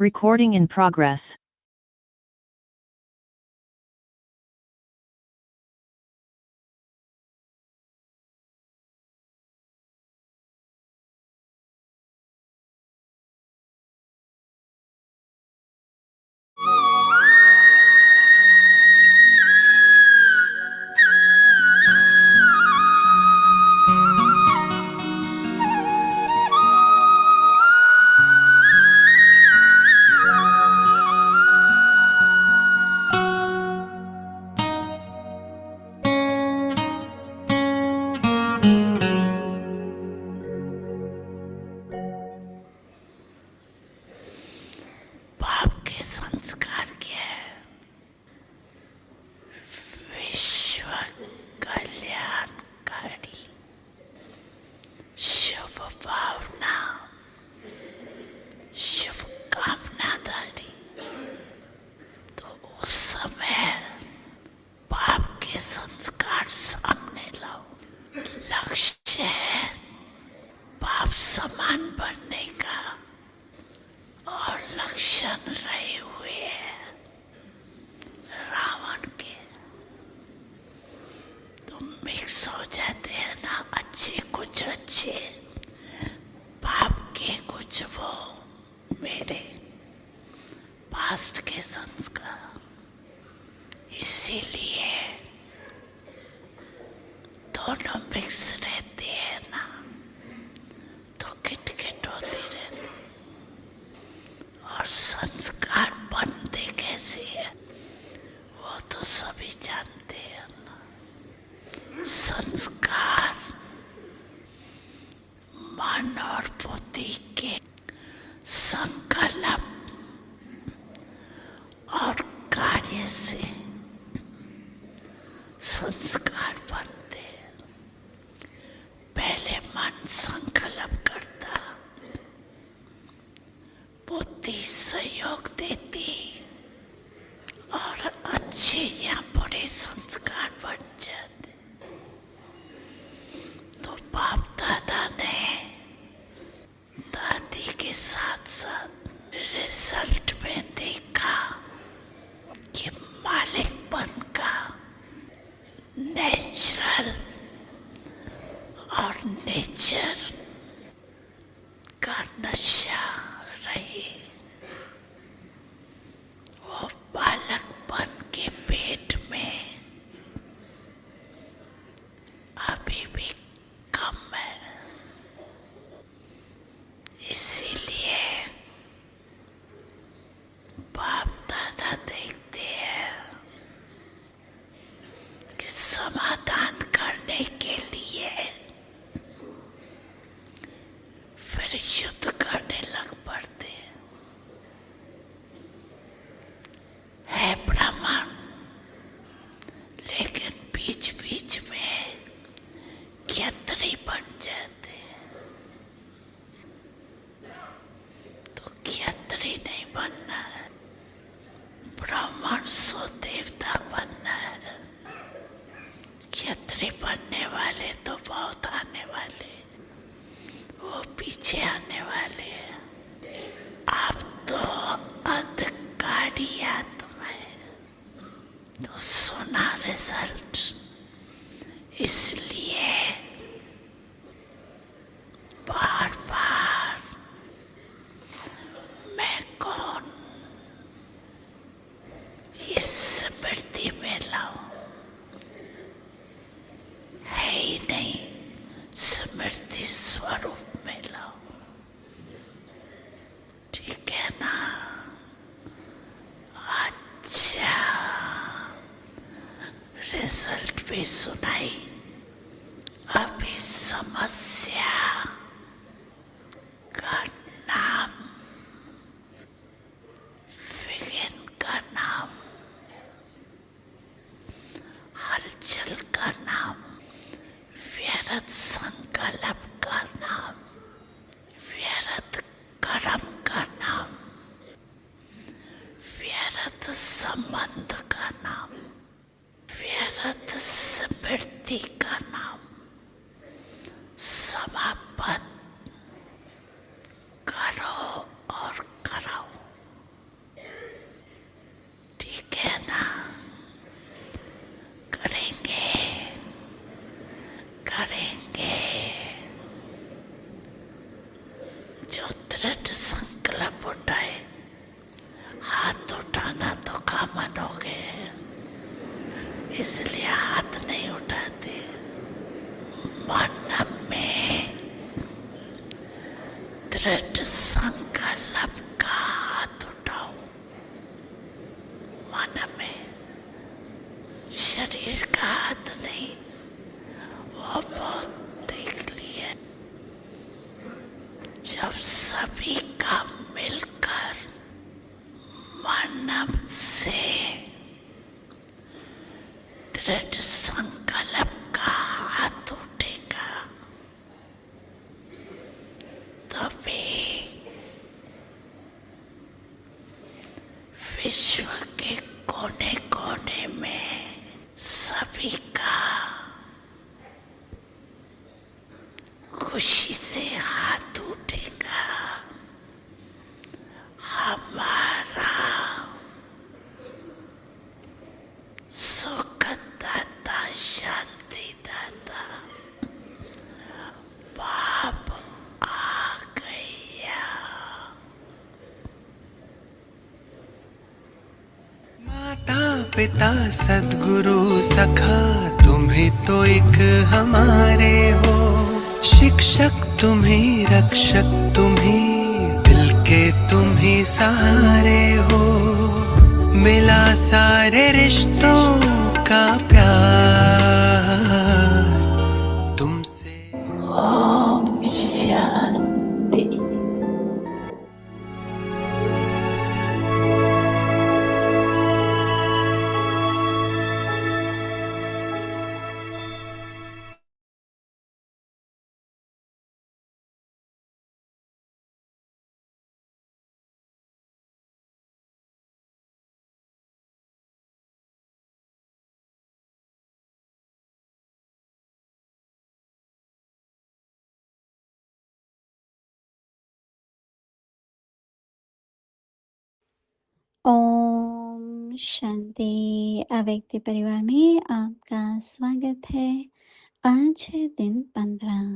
Recording in progress. बाप के संस्कार क्या है? विश्व कल्याणकारी, शुभ भावना, शुभ कामनादारी। तो उस समय बाप के संस्कार सामने लाओ। लक्ष्य है बाप समान बनने का, और लक्षण रहे हुए हैं रावण के। तो मिक्स हो जाते हैं ना, अच्छे कुछ अच्छे, बाप के कुछ वो मेरे पास्ट के संस्कार। इसीलिए दोनों मिक्स रहते हैं ना, तो किटकिट होती रहती। और संस्कार बनते कैसे हैं वो तो सभी जानते हैं ना। संस्कार मन और बुद्धि के संकल्प और कार्य से संस्कार बनते हैं। पहले मन संकल्प करता, बुद्धि सहयोग देती, और अच्छे या बुरे संस्कार बन जाते। तो बाप दादा ने दादी के साथ साथ रिजल्ट में देखा कि मालिकपन का नेचुरल और नेचर का नशा रहे। वो बालकपन के पेट में अभी भी कम है। इसीलिए बाप दादा देखते हैं कि समाधान करने के लिए फिर युद्ध करने लग पड़ते हैं। है ब्राह्मण, लेकिन बीच बीच में क्षत्रिय बन जाते हैं। तो क्षत्रिय नहीं बनना है, ब्राह्मण सो देवता बनना है। क्षत्रिय बनने वाले तो बहुत आने वाले, वो पीछे आने वाले हैं। आप तो अधिकारी आत्मा है, तो सुना रिजल्ट। इसलिए बार बार मैं कौन ये स्मृति में लाऊं। है ही नहीं, स्मृति स्वरूप में लाओ। ठीक है ना? अच्छा, रिजल्ट भी सुनाई। अभी समस्या का नाम, विघ्न का नाम, हलचल का नाम, व्यर्थ संकल्प का नाम, व्यर्थ कर्म का नाम, व्यर्थ संबंध का नाम, व्यर्थ स्मृति का नाम, समाप्त करो और कराओ। करेंगे करेंगे। जो दृढ़ संकल्प उठाए, हाथ उठाना तो कॉमन हो गए, इसलिए हाथ नहीं उठाते। मन में दृढ़ संकल्प का हाथ उठाओ। मन में, शरीर का हाथ नहीं, वो बहुत देख लिए। जब सभी का मिलकर मन से दृढ़ संकल्प का हाथ उठेगा, तभी विश्व के कोने कोने में सभी का खुशी से हाथ उठेगा। हमारा सुखदाता, शांति दाता बाप आ गया। माता पिता सद्गुरु सखा तुम्ही तो एक हमारे हो। शिक्षक तुम्ही, रक्षक तुम्ही, दिल के तुम्ही सहारे हो। मिला सारे रिश्तों का प्यार तुमसे। ओम शांति। ओम शांति। अव्यक्त परिवार में आपका स्वागत है। आज है दिन 15।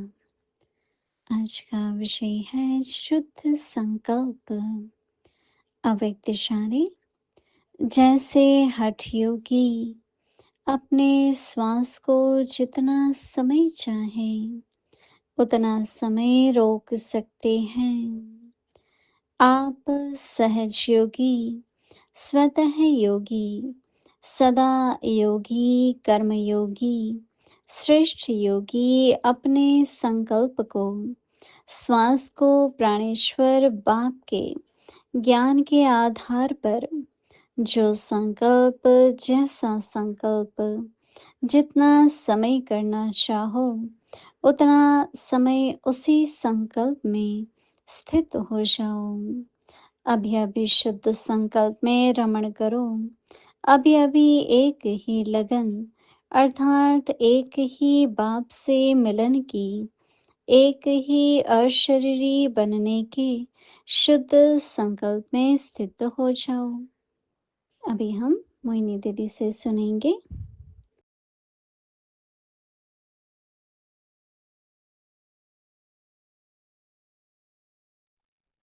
आज का विषय है शुद्ध संकल्प। अव्यक्त इशारे। जैसे हठ योगी अपने श्वास को जितना समय चाहे उतना समय रोक सकते हैं, आप सहज योगी, स्वतः योगी, सदा योगी, कर्म योगी, श्रेष्ठ योगी अपने संकल्प को, श्वास को प्राणेश्वर बाप के ज्ञान के आधार पर जो संकल्प, जैसा संकल्प, जितना समय करना चाहो उतना समय उसी संकल्प में स्थित हो जाओ। अभी अभी शुद्ध संकल्प में रमण करो। अभी अभी एक ही लगन अर्थात एक ही बाप से मिलन की, एक ही अशरीरी बनने के शुद्ध संकल्प में स्थित हो जाओ। अभी हम मोहिनी दीदी से सुनेंगे।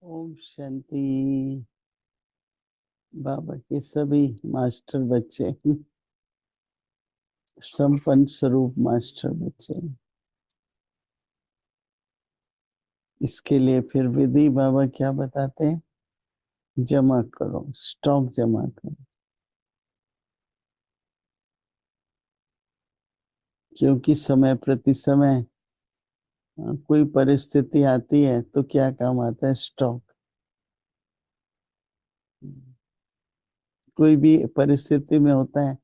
ओम शांति। बाबा के सभी मास्टर बच्चे, संपन्न स्वरूप मास्टर बच्चे, इसके लिए फिर विधि बाबा क्या बताते हैं? जमा करो, स्टॉक जमा करो। क्योंकि समय प्रति समय कोई परिस्थिति आती है तो क्या काम आता है? स्टॉक। कोई भी परिस्थिति में होता है,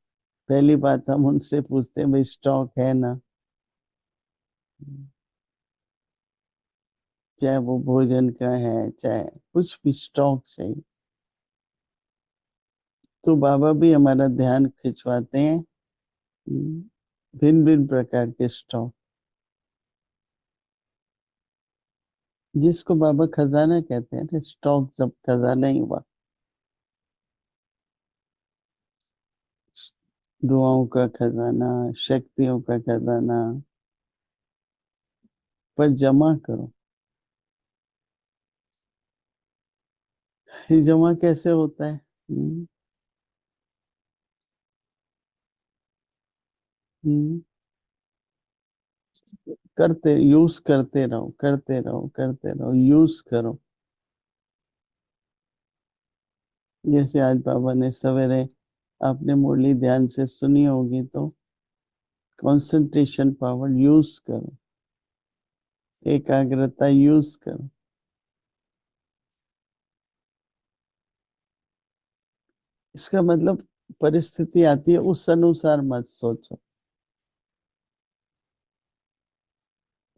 पहली बात हम उनसे पूछते हैं, भाई स्टॉक है ना? चाहे वो भोजन का है, चाहे कुछ भी स्टॉक चाहिए। तो बाबा भी हमारा ध्यान खिंचवाते हैं भिन्न भिन्न प्रकार के स्टॉक, जिसको बाबा खजाना कहते हैं। स्टॉक जब खजाना ही हुआ। दुआओं का खजाना, शक्तियों का खजाना, पर जमा करो। ये जमा कैसे होता है? हम्म, करते यूज करते रहो, करते रहो, करते रहो, यूज करो। जैसे आज बाबा ने सवेरे, आपने मुरली ध्यान से सुनी होगी, तो कंसंट्रेशन पावर यूज करो, एकाग्रता यूज करो। इसका मतलब परिस्थिति आती है उस अनुसार मत सोचो,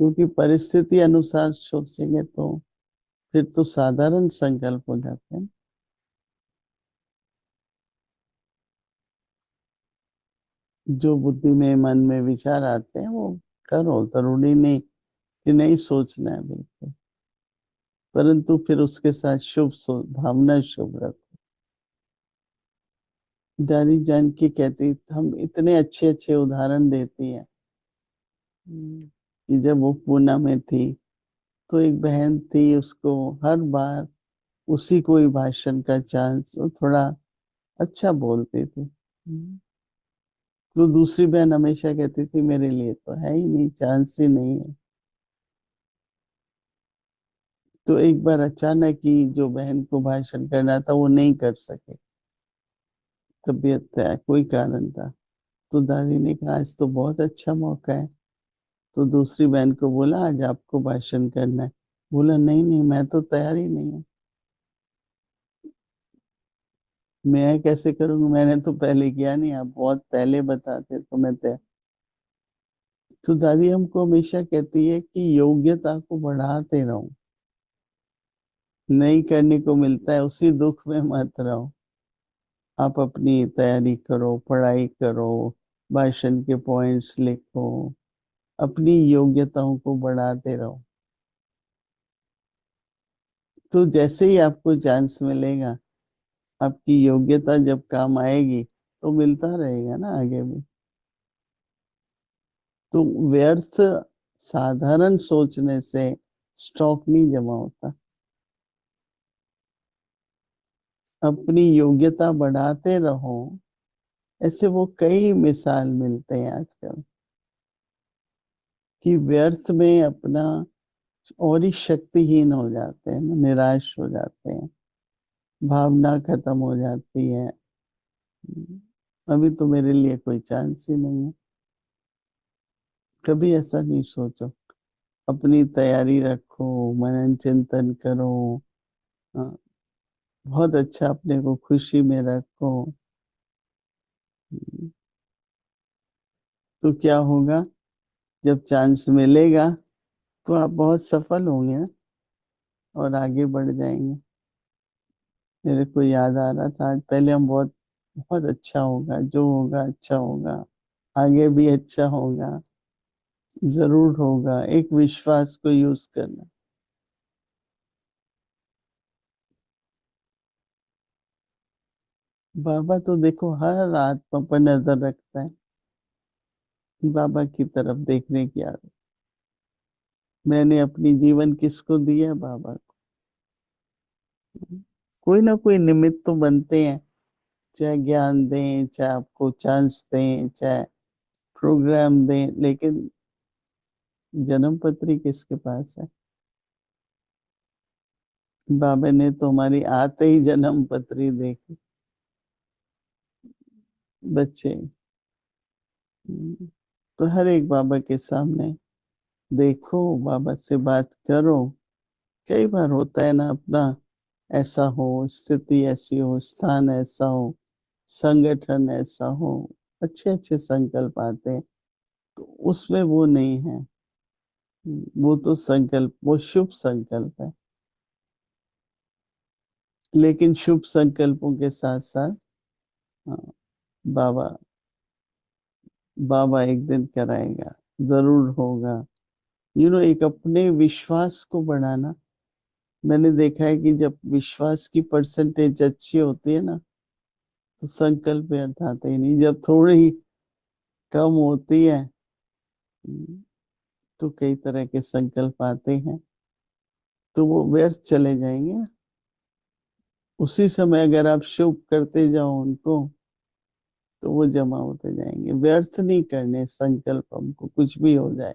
क्योंकि परिस्थिति अनुसार सोचेंगे तो फिर तो साधारण संकल्प हो जाते हैं। जो बुद्धि में, मन में विचार आते हैं वो करो, जरूरी नहीं कि नहीं सोचना है बिल्कुल, परंतु फिर उसके साथ भावना शुभ रखो। दादी जान की कहती, हम इतने अच्छे अच्छे उदाहरण देती है कि जब वो पूना में थी तो एक बहन थी, उसको हर बार उसी को ही भाषण का चांस, वो थोड़ा अच्छा बोलती थी। तो दूसरी बहन हमेशा कहती थी मेरे लिए तो है ही नहीं, चांस ही नहीं है। तो एक बार अचानक ही जो बहन को भाषण करना था वो नहीं कर सके, तबीयत था, कोई कारण था। तो दादी ने कहा आज तो बहुत अच्छा मौका है। तो दूसरी बहन को बोला आज आपको भाषण करना है। बोला नहीं नहीं, मैं तो तैयार ही नहीं हूँ, मैं कैसे करूँगा, मैंने तो पहले किया नहीं, आप बहुत पहले बताते तो मैं तैयार। तो दादी हमको हमेशा कहती है कि योग्यता को बढ़ाते रहो, नहीं करने को मिलता है उसी दुख में मत रहो। आप अपनी तैयारी करो, पढ़ाई करो, भाषण के पॉइंट्स लिखो, अपनी योग्यताओं को बढ़ाते रहो। तो जैसे ही आपको चांस मिलेगा, आपकी योग्यता जब काम आएगी तो मिलता रहेगा ना आगे भी। तो व्यर्थ साधारण सोचने से स्टॉक नहीं जमा होता। अपनी योग्यता बढ़ाते रहो। ऐसे वो कई मिसाल मिलते हैं आजकल कि व्यर्थ में अपना और ही शक्तिहीन हो जाते हैं, निराश हो जाते हैं, भावना खत्म हो जाती है। अभी तो मेरे लिए कोई चांस ही नहीं है। कभी ऐसा नहीं सोचो, अपनी तैयारी रखो, मनन चिंतन करो। हाँ, बहुत अच्छा अपने को खुशी में रखो। तो क्या होगा, जब चांस मिलेगा तो आप बहुत सफल होंगे और आगे बढ़ जाएंगे। मेरे को याद आ रहा था आज, पहले हम बहुत बहुत अच्छा होगा, जो होगा अच्छा होगा, आगे भी अच्छा होगा, जरूर होगा, एक विश्वास को यूज करना। बाबा तो देखो हर आत्मा पर नजर रखता है, बाबा की तरफ देखने की आदत। मैंने अपनी जीवन किसको दिया, बाबा को। कोई ना कोई निमित्त तो बनते हैं, चाहे ज्ञान दें, चाहे आपको चांस दें, चाहे प्रोग्राम दें, लेकिन जन्म पत्री किसके पास है? बाबा ने तो हमारी आते ही जन्म पत्री देखी। बच्चे, तो हर एक बाबा के सामने देखो, बाबा से बात करो। कई बार होता है ना, अपना ऐसा हो, स्थिति ऐसी हो, स्थान ऐसा हो, संगठन ऐसा हो, अच्छे अच्छे संकल्प आते हैं, तो उसमें वो नहीं है। वो तो संकल्प, वो शुभ संकल्प है, लेकिन शुभ संकल्पों के साथ साथ, हाँ, बाबा बाबा एक दिन कराएगा, जरूर होगा। एक अपने विश्वास को बढ़ाना। मैंने देखा है कि जब विश्वास की परसेंटेज अच्छी होती है ना, तो संकल्प व्यर्थ आते ही नहीं। जब थोड़ी कम होती है तो कई तरह के संकल्प आते हैं, तो वो व्यर्थ चले जाएंगे ना। उसी समय अगर आप शुभ करते जाओ उनको, तो वो जमा होते जाएंगे। व्यर्थ नहीं करने संकल्प हमको, कुछ भी हो जाए।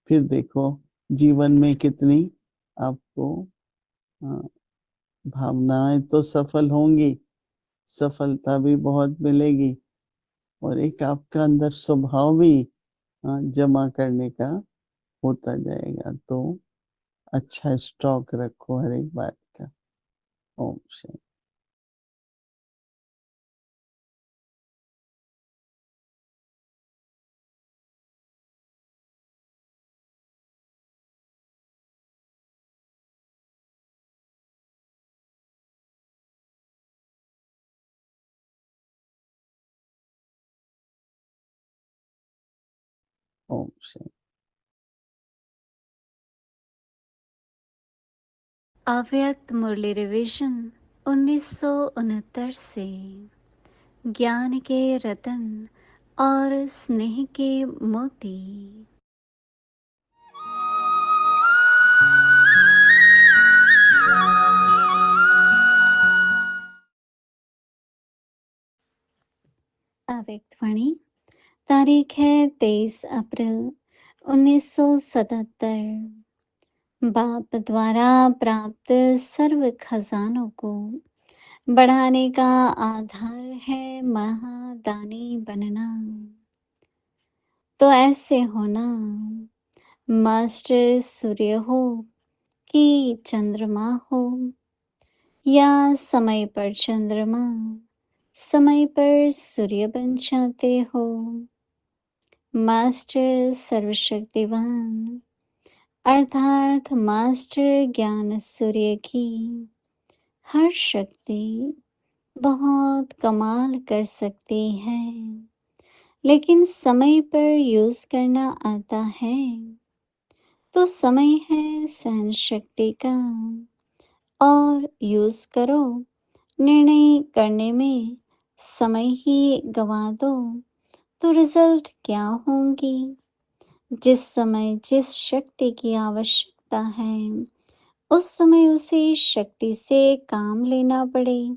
फिर देखो जीवन में कितनी आपको हाँ, भावनाएं तो सफल होंगी, सफलता भी बहुत मिलेगी, और एक आपका अंदर स्वभाव भी जमा करने का होता जाएगा। तो अच्छा स्टॉक रखो हर एक बात का। ओम शांति। ओम शांति। अव्यक्त मुरली रिवीजन 1969 से। ज्ञान के रतन और स्नेह के मोती। अव्यक्त वाणी। तारीख है 23 अप्रैल 1977। बाप द्वारा प्राप्त सर्व खजानों को बढ़ाने का आधार है महादानी बनना। तो ऐसे होना, मास्टर सूर्य हो कि चंद्रमा हो, या समय पर चंद्रमा समय पर सूर्य बन जाते हो। मास्टर सर्वशक्तिवान अर्थात मास्टर ज्ञान सूर्य की हर शक्ति बहुत कमाल कर सकती है, लेकिन समय पर यूज करना आता है तो समय है सहन शक्ति का, और यूज करो। निर्णय करने में समय ही गवा दो तो रिजल्ट क्या होंगी। जिस समय जिस शक्ति की आवश्यकता है उस समय उसी शक्ति से काम लेना पड़े।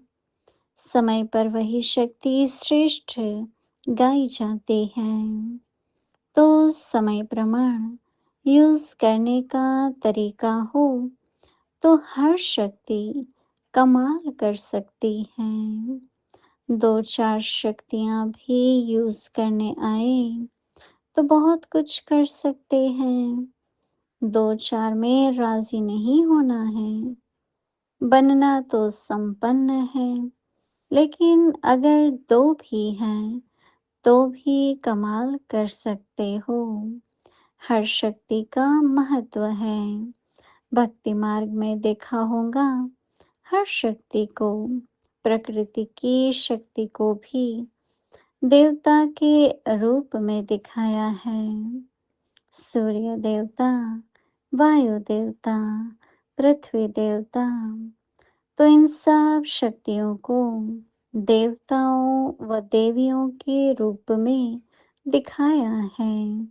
समय पर वही शक्ति श्रेष्ठ गाई जाती है। तो समय प्रमाण यूज करने का तरीका हो तो हर शक्ति कमाल कर सकती है। 2-4 शक्तियाँ भी यूज करने आए तो बहुत कुछ कर सकते हैं। 2-4 में राजी नहीं होना है। बनना तो संपन्न है, लेकिन अगर 2 भी हैं तो भी कमाल कर सकते हो। हर शक्ति का महत्व है। भक्ति मार्ग में देखा होगा, हर शक्ति को, प्रकृति की शक्ति को भी देवता के रूप में दिखाया है। सूर्य देवता, वायु देवता, पृथ्वी देवता। तो इन सब शक्तियों को देवताओं व देवियों के रूप में दिखाया है,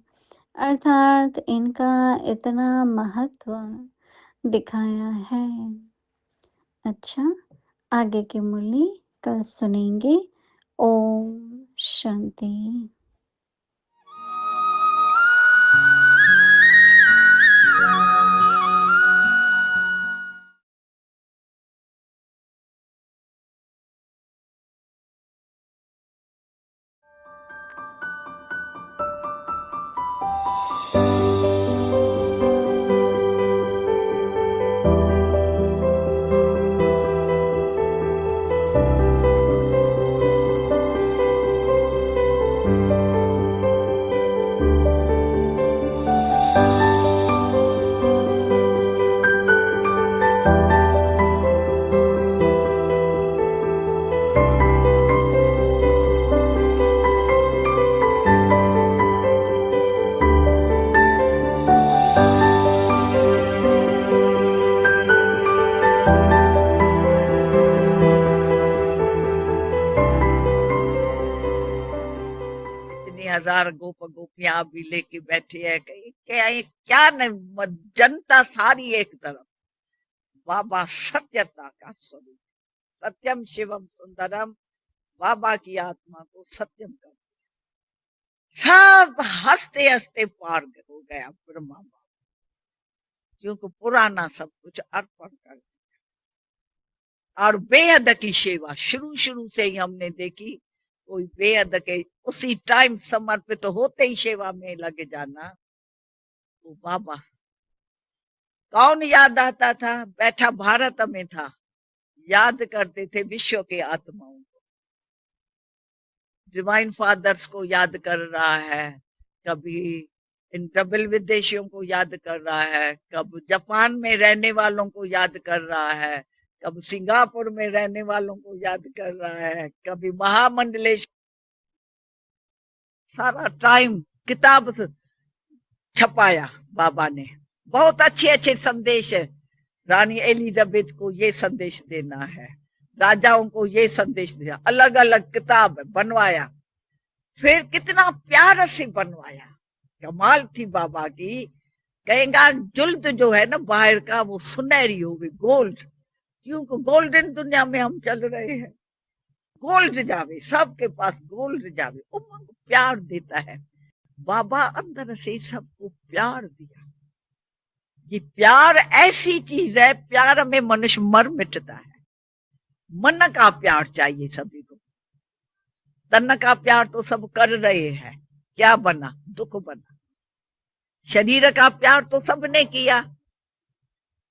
अर्थात इनका इतना महत्व दिखाया है। अच्छा, आगे की मुरली कल सुनेंगे। ओम शांति। इतनी हजार गोप गोपियां भी लेके बैठे है, क्या नहीं, जनता सारी एक तरफ। बाबा सत्यता का स्वरूप, सत्यम शिवम सुंदरम, बाबा की आत्मा को सत्यम कर, सब हंसते हंसते पार हो गया ब्रह्मा बाबा, क्योंकि पुराना सब कुछ अर्पण कर। और बेहद की सेवा शुरू शुरू से ही हमने देखी, कोई बेहद के उसी टाइम समर्पित तो होते ही सेवा में लग जाना। वो बाबा कौन याद आता था, बैठा भारत में था, याद करते थे विश्व के आत्माओं को, डिवाइन फादर्स को याद कर रहा है, कभी इन डबल विदेशियों को याद कर रहा है, कब जापान में रहने वालों को याद कर रहा है, कब सिंगापुर में रहने वालों को याद कर रहा है, कभी महामंडलेश। सारा टाइम किताब छपाया बाबा ने, बहुत अच्छे अच्छे संदेश है। रानी एलिजाबेथ को ये संदेश देना है, राजाओं को ये संदेश दिया, अलग अलग किताब बनवाया, फिर कितना प्यार से बनवाया। कमाल थी बाबा की। कहेगा जुल्द जो है ना बाहर का, वो सुनहरी होगी, गोल्ड, क्योंकि गोल्डन दुनिया में हम चल रहे हैं। गोल्ड जावे, सबके पास गोल्ड जावे, उमंग प्यार देता है। बाबा अंदर से सबको प्यार दिया। ये प्यार ऐसी चीज है, प्यार में मनुष्य मर मिटता है। मन का प्यार चाहिए सभी को, तन का प्यार तो सब कर रहे हैं, क्या बना, दुख बना। शरीर का प्यार तो सबने किया,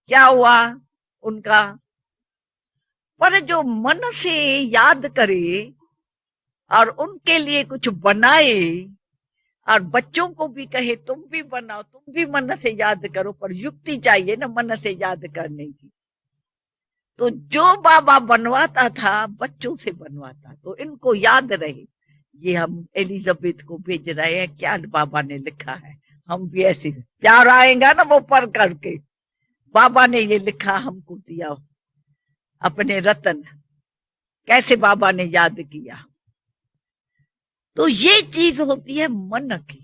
क्या हुआ उनका। पर जो मन से याद करे और उनके लिए कुछ बनाए, और बच्चों को भी कहे तुम भी बनाओ, तुम भी मन से याद करो, पर युक्ति चाहिए ना मन से याद करने की। तो जो बाबा बनवाता था बच्चों से बनवाता, तो इनको याद रहे। ये हम एलिजाबेथ को भेज रहे हैं, क्या बाबा ने लिखा है, हम भी ऐसे प्यार आएगा ना वो पढ़ करके, बाबा ने ये लिखा हमको दिया, अपने रतन कैसे बाबा ने याद किया। तो ये चीज होती है मन की।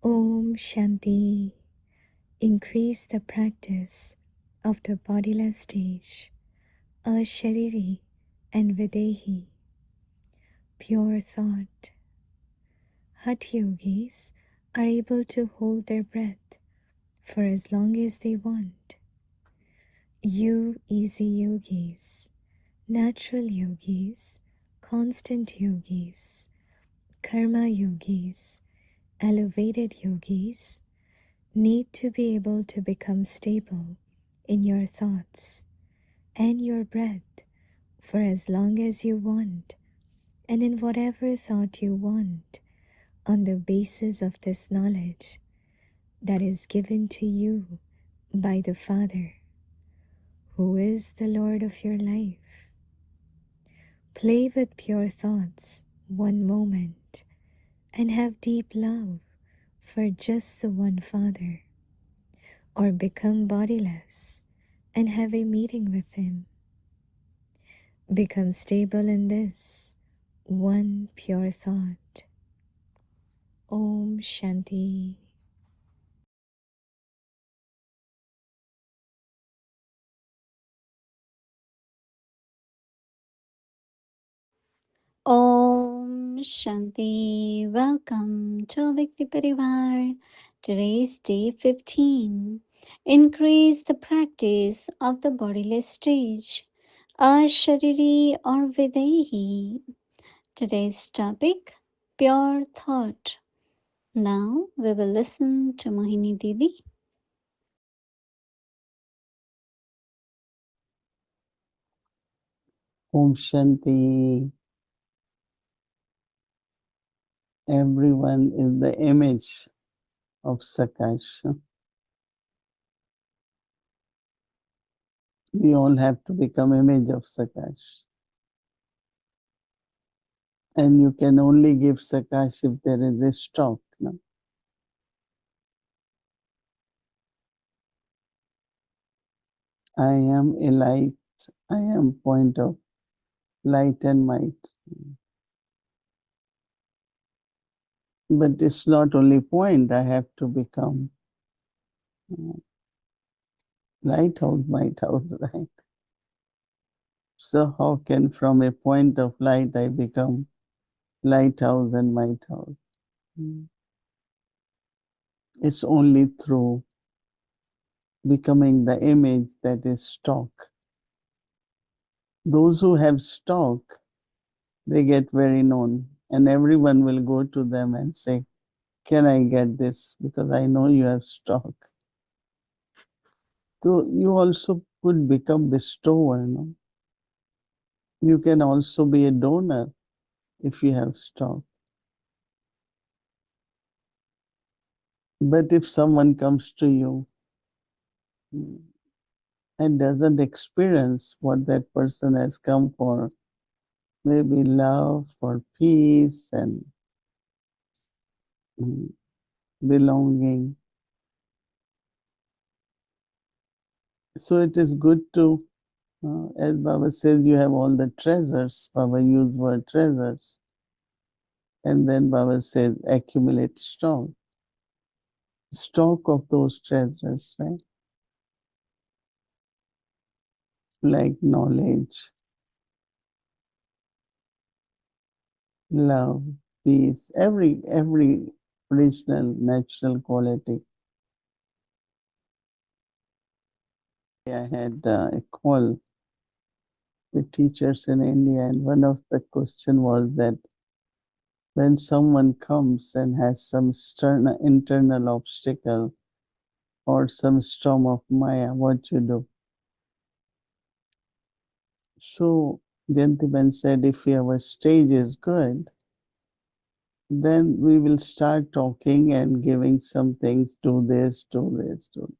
Om Shanti. Increase the practice of the bodiless stage, Ashariri and Videhi. Pure thought. Hatha yogis are able to hold their breath for as long as they want. You easy yogis, natural yogis, constant yogis, karma yogis, elevated yogis need to be able to become stable in your thoughts and your breath for as long as you want, and in whatever thought you want, on the basis of this knowledge that is given to you by the Father, who is the Lord of your life. Play with pure thoughts one moment and have deep love for just the one Father, or become bodiless and have a meeting with Him. Become stable in this one pure thought. Om Shanti. Om Shanti. Welcome to Vikti Parivar. Today is day 15. Increase the practice of the bodiless stage. Ashariri or Videhi. Today's topic, pure thought. Now we will listen to Mohini Didi. Om Shanti. Everyone is the image of Sakash. We all have to become image of Sakash. And you can only give Sakash if there is a stock. No? I am a light. I am point of light and might. But it's not only point, I have to become lighthouse, might house, right? So how can from a point of light I become lighthouse and might house? It's only through becoming the image that is stock. Those who have stock, they get very known, and everyone will go to them and say, can I get this? Because I know you have stock. So you also could become bestower. No? You can also be a donor if you have stock. But if someone comes to you and doesn't experience what that person has come for, maybe love or peace and belonging. So it is good to, as Baba says, you have all the treasures. Baba used word treasures. And then Baba says, accumulate stock. Stock of those treasures, right? Like knowledge, love, peace, every original natural quality. I had a call with teachers in India, and one of the question was that when someone comes and has some internal obstacle or some storm of Maya, what you do? So gentleman said, if our stage is good, then we will start talking and giving some things, do this, do this, do this.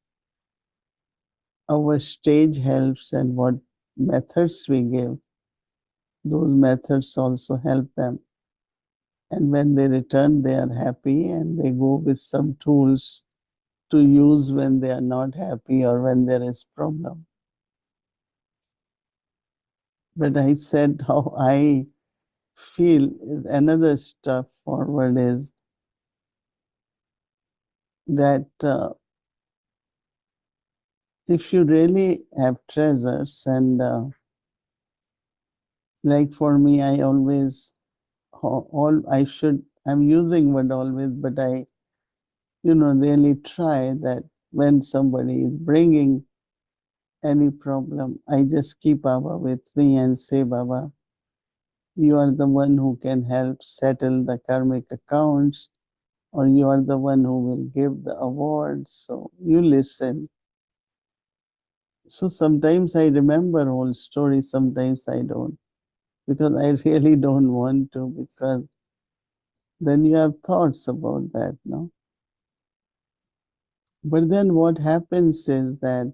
Our stage helps, and what methods we give, those methods also help them. And when they return, they are happy and they go with some tools to use when they are not happy or when there is problem. But I said how I feel. Another step forward is that if you really have treasures, and like for me, I always I'm using word always, but I really try that when somebody is bringing any problem, I just keep Baba with me and say, Baba, you are the one who can help settle the karmic accounts, or you are the one who will give the awards. So you listen. So sometimes I remember whole story, sometimes I don't, because I really don't want to, because then you have thoughts about that, no? But then what happens is that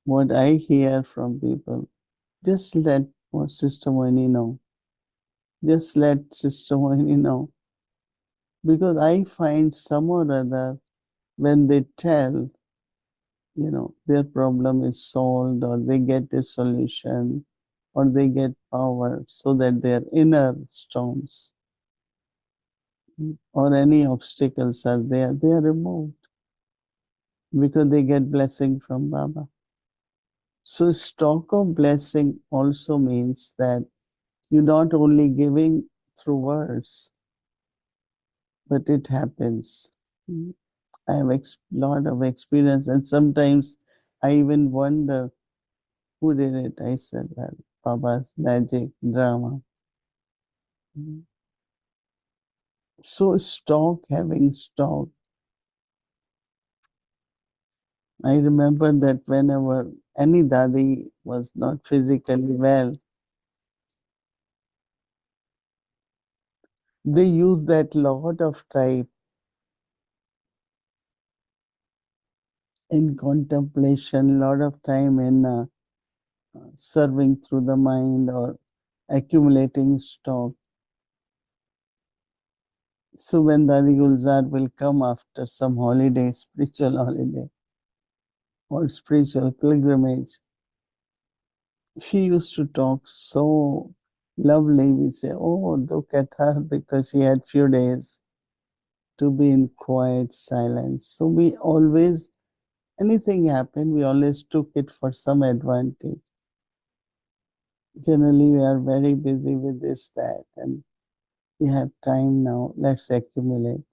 what I hear from people, just let Sister Mohini know. Just let Sister Mohini know. Because I find some or other, when they tell, their problem is solved, or they get a solution, or they get power, so that their inner storms or any obstacles are there, they are removed because they get blessing from Baba. So stock of blessing also means that You're not only giving through words, but it happens. I have lot of experience, and sometimes I even wonder who did it. I said, well, Baba's magic drama. So having stock. I remember that whenever any Dadi was not physically well, they use that lot of time in contemplation, lot of time in serving through the mind or accumulating stock. So when Dadi Gulzar will come after some holiday, spiritual holiday or spiritual pilgrimage, she used to talk so lovely. We say, oh, look at her, because she had few days to be in quiet silence. So we always, anything happened, we always took it for some advantage. Generally, we are very busy with this, that, and we have time now. Let's accumulate.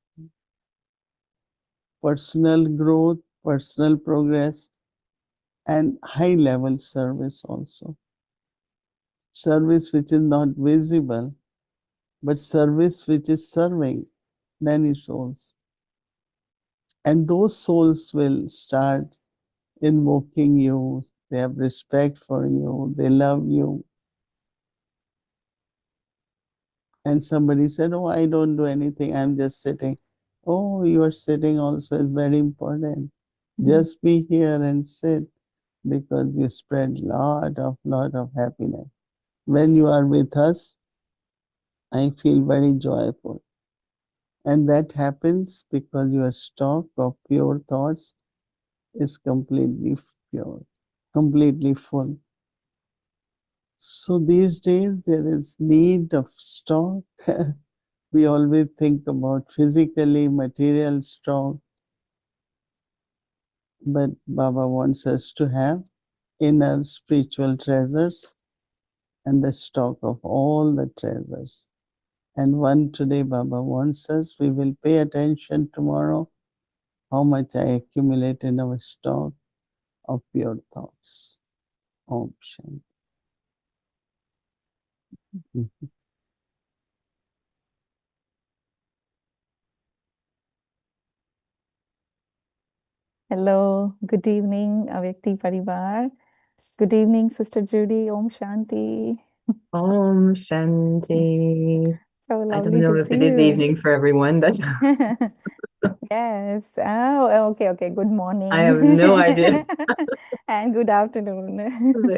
Personal growth, personal progress, and high level service also. Service which is not visible, but service which is serving many souls. And those souls will start invoking you. They have respect for you. They love you. And somebody said, oh, I don't do anything. I'm just sitting. Oh, you are sitting also is very important. Just be here and sit, because you spread lot of happiness. When you are with us, I feel very joyful. And that happens because your stock of pure thoughts is completely pure, completely full. So these days there is need of stock. We always think about physically material stock, but Baba wants us to have inner spiritual treasures and the stock of all the treasures. And one today Baba wants us, we will pay attention tomorrow how much I accumulate in our stock of pure thoughts. Om Shanti. Hello, good evening, Avyakti Parivar. Good evening, Sister Judy. Om Shanti. Om Shanti. So I don't lovely know to if see it is you. evening for everyone, but Yes. Oh, okay. Good morning. I have no idea. And good afternoon,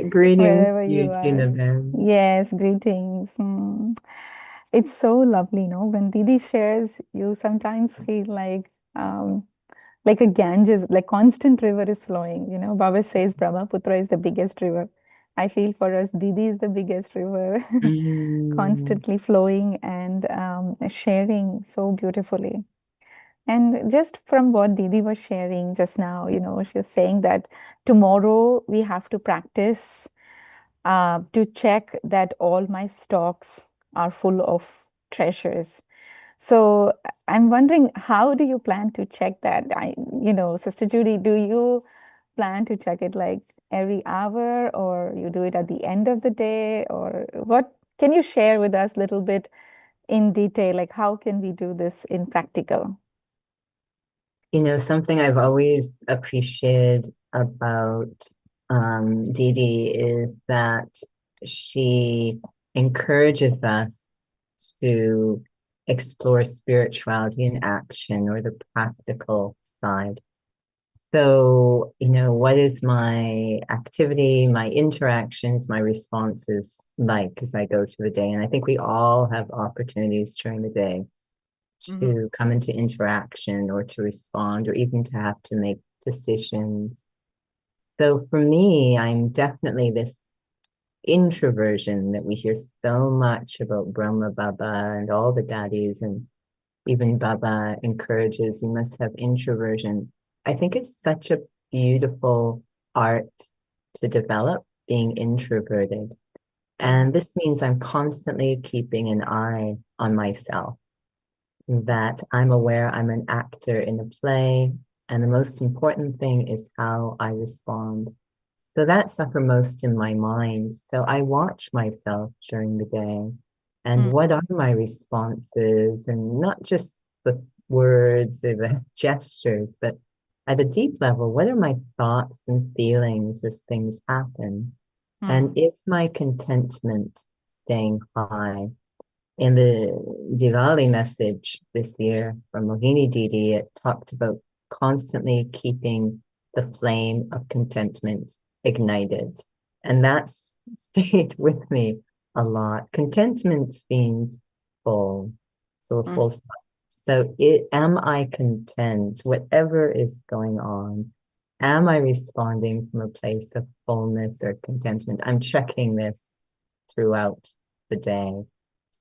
Greetings wherever to you you, are. Tina Ben. Yes, greetings. It's so lovely, no? When Didi shares, you sometimes feel like a Ganges, like constant river is flowing. You know, Baba says Brahmaputra is the biggest river. I feel for us, Didi is the biggest river, Mm. constantly flowing and sharing so beautifully. And just from what Didi was sharing just now, you know, she was saying that tomorrow we have to practice to check that all my stocks are full of treasures. So I'm wondering, how do you plan to check that? Sister Judy, do you plan to check it like every hour, or you do it at the end of the day, or what? Can you share with us a little bit in detail, like how can we do this in practical? Something I've always appreciated about Didi is that she encourages us to explore spirituality in action, or the practical side. So, what is my activity, my interactions, my responses like as I go through the day? And I think we all have opportunities during the day to come into interaction, or to respond, or even to have to make decisions. So for me, I'm definitely this introversion that we hear so much about Brahma Baba and all the daddies, and even Baba encourages you must have introversion. I think it's such a beautiful art to develop, being introverted. And this means I'm constantly keeping an eye on myself, that I'm aware I'm an actor in a play, and the most important thing is how I respond. So that's uppermost in my mind. So I watch myself during the day and what are my responses, and not just the words or the gestures, but at a deep level, what are my thoughts and feelings as things happen? And is my contentment staying high? In the Diwali message this year from Mohini Didi, it talked about constantly keeping the flame of contentment ignited. And that's stayed with me a lot. Contentment means full, so a full stop. So am I content, whatever is going on? Am I responding from a place of fullness or contentment? I'm checking this throughout the day.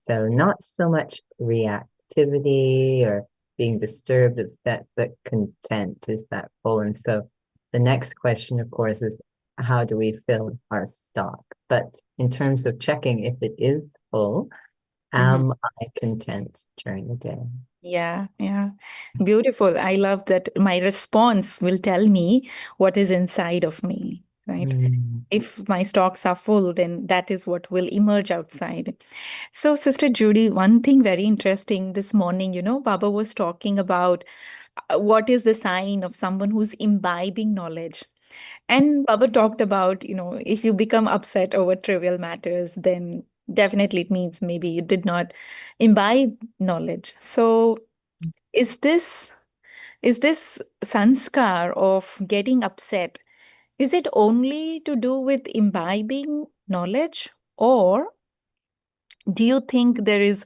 So not so much reactivity or being disturbed, upset, but content is that full. And so the next question, of course, is how do we fill our stock? But in terms of checking if it is full, am I content during the day? Yeah, yeah. Beautiful. I love that my response will tell me what is inside of me, right? Mm. If my stocks are full, then that is what will emerge outside. So, Sister Judy, one thing very interesting this morning, Baba was talking about what is the sign of someone who's imbibing knowledge. And Baba talked about, if you become upset over trivial matters, then definitely it means maybe you did not imbibe knowledge. So, is this is this sanskar of getting upset, is it only to do with imbibing knowledge, or do you think there is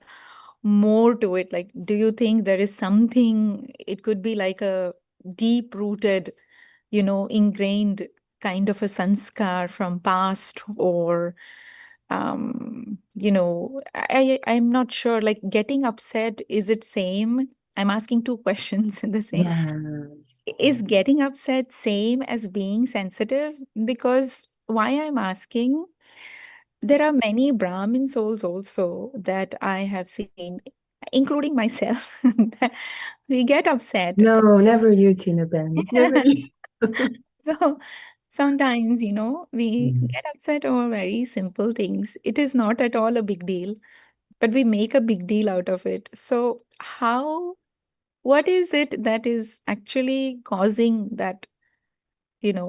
more to it? Like, do you think there is something, it could be like a deep rooted, ingrained kind of a sanskar from past, or I'm not sure, like getting upset, is it same? I'm asking two questions in the same. Yeah. Is getting upset same as being sensitive? Because why I'm asking, there are many Brahmin souls also that I have seen, including myself, that we get upset. No, never you, Tina Ben. Never you. So sometimes, we Mm. get upset over very simple things. It is not at all a big deal, but we make a big deal out of it. So what is it that is actually causing that,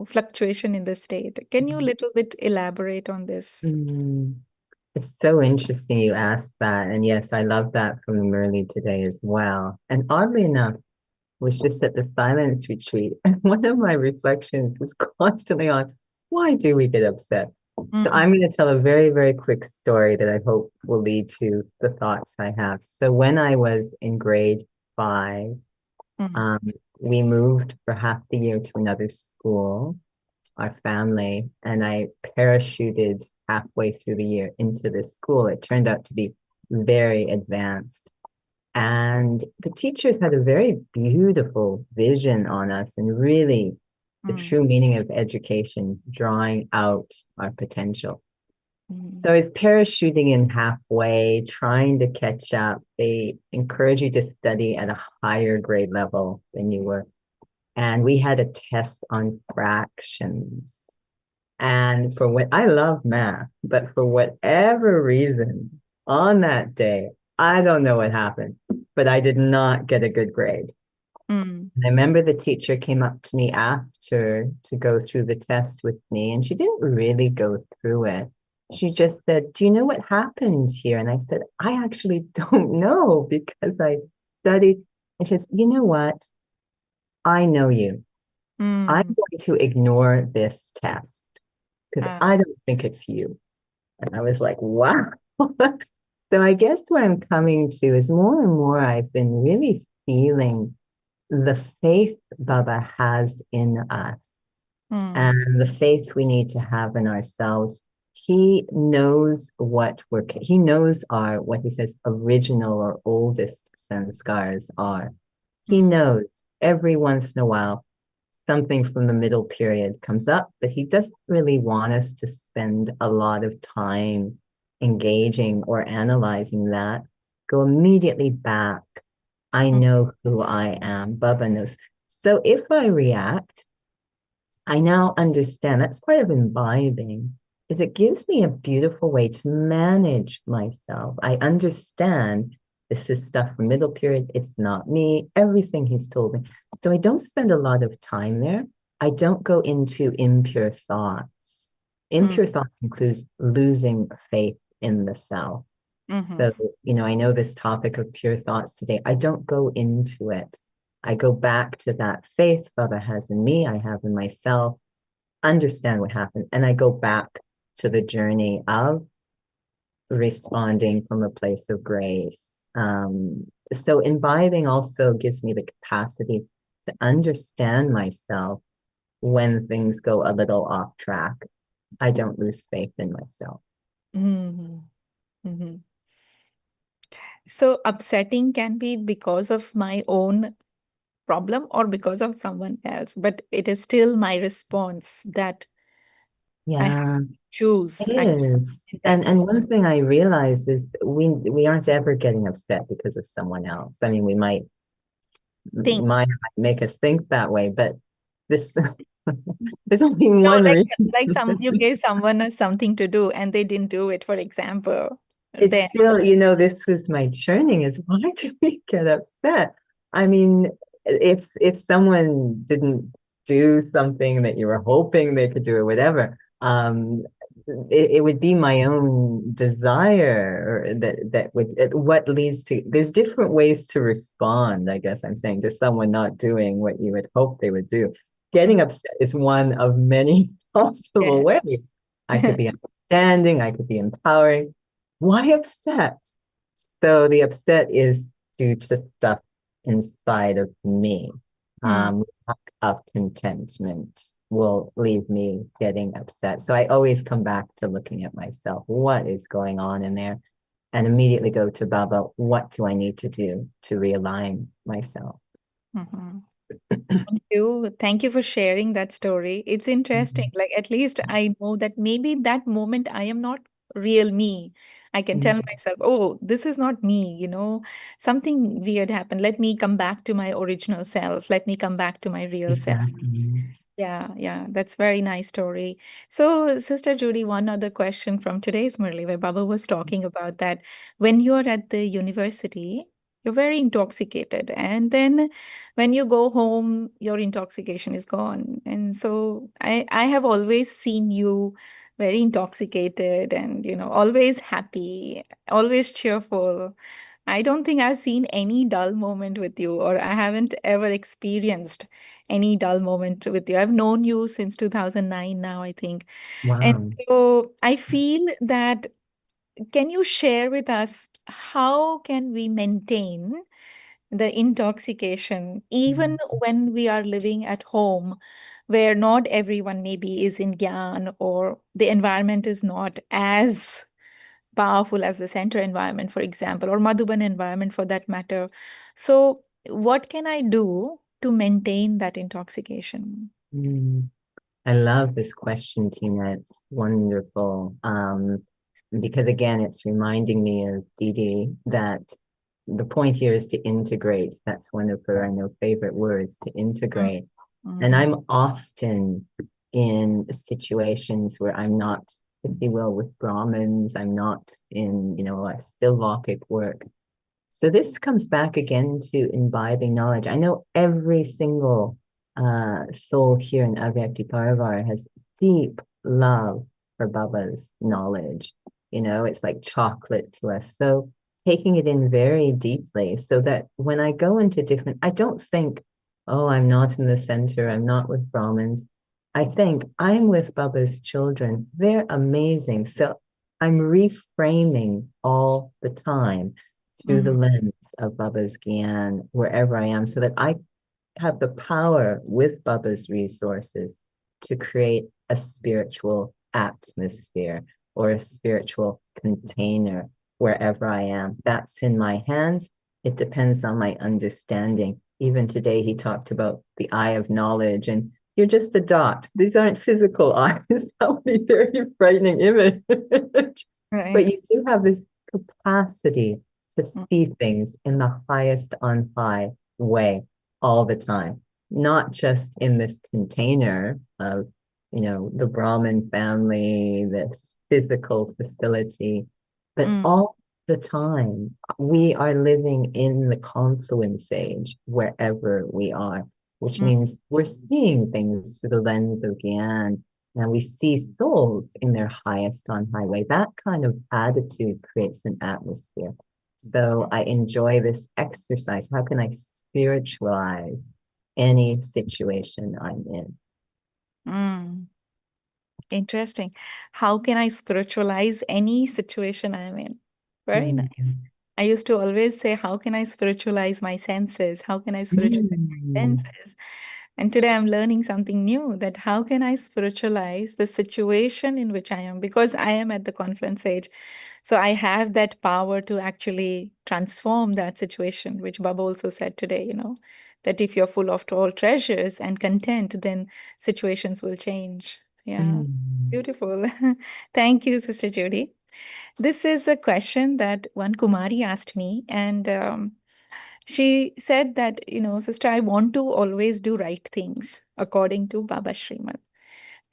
fluctuation in the state? Can you little bit elaborate on this? Mm. It's so interesting you asked that. And yes, I love that from the Murli today as well. And oddly enough, was just at the silence retreat. And one of my reflections was constantly on why do we get upset? So Mm, I'm going to tell a very, very quick story that I hope will lead to the thoughts I have. So when I was in grade 5, mm, um, we moved for half the year to another school, our family, and I parachuted halfway through the year into this school. It turned out to be very advanced. And the teachers had a very beautiful vision on us, and really the mm, true meaning of education, drawing out our potential. mm, So I was parachuting in halfway, trying to catch up. They encourage you to study at a higher grade level than you were. And we had a test on fractions. And for what I love math, but for whatever reason, on that day, I don't know what happened, but I did not get a good grade. mm, And I remember the teacher came up to me after to go through the test with me, and she didn't really go through it. She just said, "Do you know what happened here?" And I said, "I actually don't know because I studied." And she says, "You know what? I know you. I'm mm. going to ignore this test because Ah, I don't think it's you." And I was like, wow. So I guess where I'm coming to is more and more I've been really feeling the faith Baba has in us mm, and the faith we need to have in ourselves. He knows he knows what he says, original or oldest sanskars are. He mm, knows every once in a while something from the middle period comes up, but he doesn't really want us to spend a lot of time engaging or analyzing that, go immediately back. I know who I am. Baba knows. So if I react, I now understand that's part of imbibing, is it gives me a beautiful way to manage myself. I understand this is stuff from middle period. It's not me, everything he's told me. So I don't spend a lot of time there. I don't go into impure thoughts. Impure thoughts includes losing faith in the self. So, I know this topic of pure thoughts today. I don't go into it. I go back to that faith Baba has in me, I have in myself, understand what happened, and I go back to the journey of responding from a place of grace. So imbibing also gives me the capacity to understand myself when things go a little off track. I don't lose faith in myself. So upsetting can be because of my own problem or because of someone else, but it is still my response that I have Yeah, to choose. it is. In that And one thing I realize is we aren't ever getting upset because of someone else. I mean, we might thing. make us think that way, but this there's only No, one like reason. you gave someone something to do and they didn't do it, for example. It's Then still, this was my churning is why do we get upset? I mean, if someone didn't do something that you were hoping they could do or whatever, it would be my own desire that would what leads to there's different ways to respond, I guess I'm saying, to someone not doing what you would hope they would do. Getting upset is one of many possible ways. I could be understanding, I could be empowering. Why upset? So the upset is due to stuff inside of me. Lack of contentment will leave me getting upset. So I always come back to looking at myself. What is going on in there? And immediately go to Baba. What do I need to do to realign myself? Thank you. Thank you for sharing that story. It's interesting. Like, at least I know that maybe that moment I am not real me. I can tell myself, oh, this is not me, something weird happened. Let me come back to my original self. Let me come back to my real self. Exactly. Yeah, that's very nice story. So, Sister Judy, one other question from today's Murli, where Baba was talking about that when you're at the university, you're very intoxicated, and then when you go home, your intoxication is gone. And so, I have always seen you very intoxicated and always happy, always cheerful. I don't think I've seen any dull moment with you, or I haven't ever experienced any dull moment with you. I've known you since 2009 now, I think. And Wow. so I feel that, can you share with us how can we maintain the intoxication even when we are living at home, where not everyone maybe is in Gyan, or the environment is not as powerful as the center environment, for example, or Madhuban environment for that matter. So, what can I do to maintain that intoxication? Mm. I love this question, Tina. It's wonderful. Because again, it's reminding me of Didi that the point here is to integrate. That's one of her, I know, favorite words, to integrate. And Mhm. I'm often in situations where I'm not, if you will, with Brahmins. I'm not in, a still Lokic work. So this comes back again to imbibing knowledge. I know every single soul here in Avyakti Parivar has deep love for Baba's knowledge. It's like chocolate to us. So taking it in very deeply so that when I go into different, I don't think, oh, I'm not in the center, I'm not with Brahmins. I think I'm with Baba's children. They're amazing. So I'm reframing all the time through the lens of Baba's Gyan wherever I am so that I have the power with Baba's resources to create a spiritual atmosphere or a spiritual container wherever I am. That's in my hands. It depends on my understanding. Even today, he talked about the eye of knowledge, and you're just a dot. These aren't physical eyes. That would be a very frightening image. But Right. you do have this capacity to Mm, see things in the highest on high way all the time, not just in this container of, the Brahmin family, this physical facility, but mm, all the time. We are living in the confluence age wherever we are, which mm, means we're seeing things through the lens of Gyan, and we see souls in their highest on highway. That kind of attitude creates an atmosphere. So I enjoy this exercise. How can I spiritualize any situation I'm in? mm. Interesting. How can I spiritualize any situation I'm in? Very nice. Mm. I used to always say, how can I spiritualize my senses? How can I spiritualize my Mm. senses? And today I'm learning something new, that how can I spiritualize the situation in which I am? Because I am at the confluence age. So I have that power to actually transform that situation, which Baba also said today, that if you're full of all treasures and content, then situations will change. Yeah, Mm. beautiful. Thank you, Sister Judy. This is a question that one Kumari asked me, and she said that, Sister, I want to always do right things according to Baba Srimad.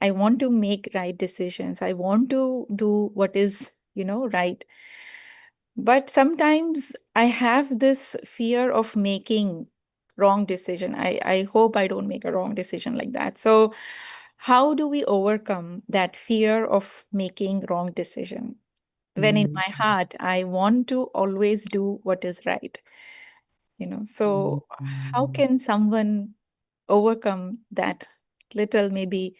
I want to make right decisions. I want to do what is, right. But sometimes I have this fear of making wrong decision. I hope I don't make a wrong decision like that. So how do we overcome that fear of making wrong decision? When in Mm. my heart, I want to always do what is right. Mm. So how can someone overcome that little, maybe,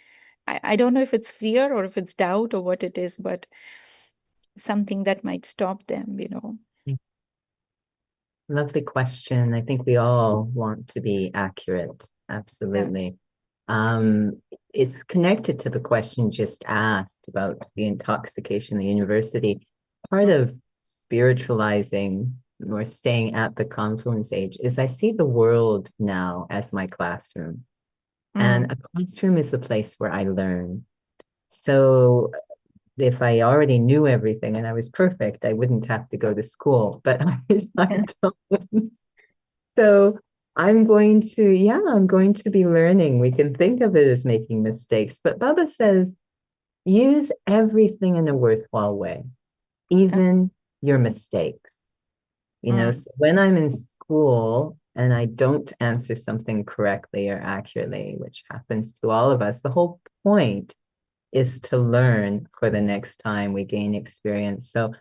I don't know if it's fear or if it's doubt or what it is, but something that might stop them. Lovely question. I think we all want to be accurate. Yeah. Absolutely. Um, it's connected to the question just asked about the intoxication in the university. Part of spiritualizing or staying at the confluence age is I see the world now as my classroom. Mm, And a classroom is the place where I learn. So if I already knew everything and I was perfect, I wouldn't have to go to school. But I don't. So I'm going to be learning. We can think of it as making mistakes, but Baba says use everything in a worthwhile way, uh, even your mistakes. mm, So when I'm in school and I don't answer something correctly or accurately, which happens to all of us, the whole point is to learn for the next time we gain experience. So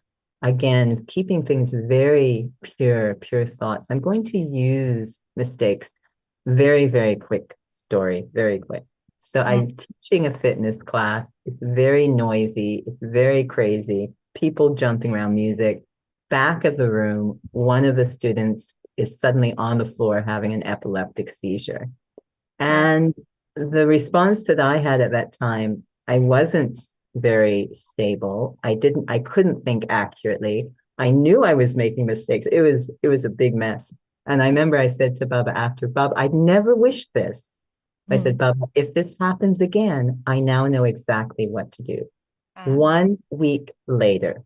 again, keeping things very pure thoughts. I'm going to use mistakes. Very, very quick story, very quick. So mm, I'm teaching a fitness class. It's very noisy. It's very crazy. People jumping around, music. Back of the room, one of the students is suddenly on the floor having an epileptic seizure. uh, And the response that I had at that time, I wasn't very stable. I couldn't think accurately. I knew I was making mistakes. It was a big mess. And I remember I said to Baba after, Baba, I'd never wish this. I said, mm, Baba, if this happens again, I now know exactly what to do. uh, 1 week later,